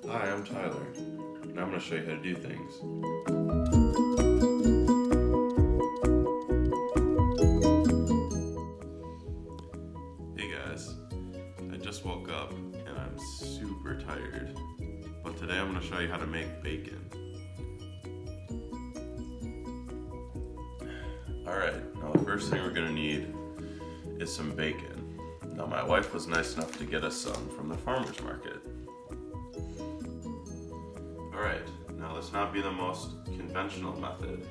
Hi, I'm Tyler, and I'm going to show you how to do things. Hey guys, I just woke up and I'm super tired, but today I'm going to show you how to make bacon. Alright, now the first thing we're going to need is some bacon. Now my wife was nice enough to get us some from the farmer's market. Alright, now this not be the most conventional method,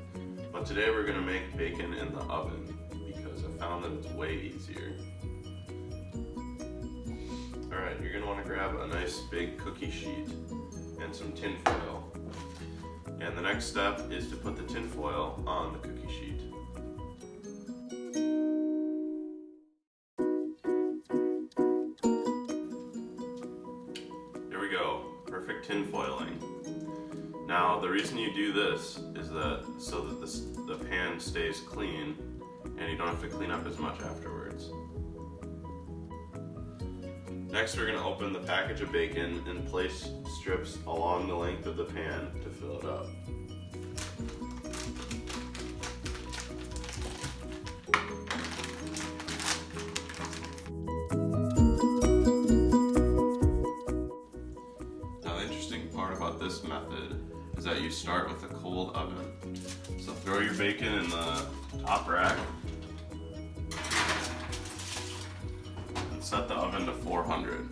but today we're going to make bacon in the oven because I found that it's way easier. Alright, you're going to want to grab a nice big cookie sheet and some tin foil. And the next step is to put the tin foil on the cookie sheet. There we go, perfect tin foiling. Now the reason you do this is that so that the pan stays clean and you don't have to clean up as much afterwards. Next we're going to open the package of bacon and place strips along the length of the pan to fill it up. Now the interesting part about this method is that you start with a cold oven. So throw your bacon in the top rack and set the oven to 400.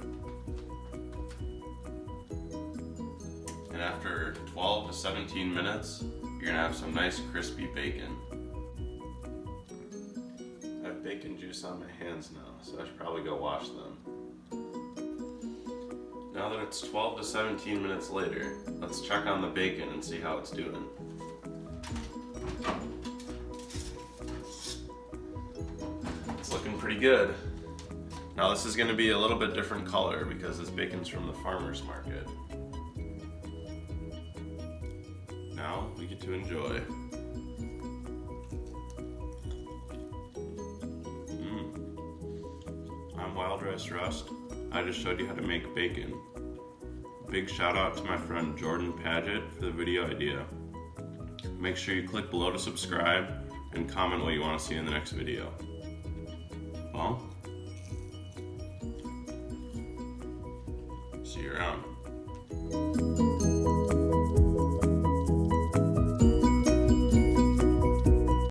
And after 12 to 17 minutes, you're gonna have some nice crispy bacon. I have bacon juice on my hands now, so I should probably go wash them. Now that it's 12 to 17 minutes later, let's check on the bacon and see how it's doing. It's looking pretty good. Now this is going to be a little bit different color because this bacon's from the farmer's market. Now we get to enjoy. I'm Wild Rice Rust. I just showed you how to make bacon. Big shout out to my friend Jordan Paget for the video idea. Make sure you click below to subscribe and comment what you want to see in the next video. Well, see you around.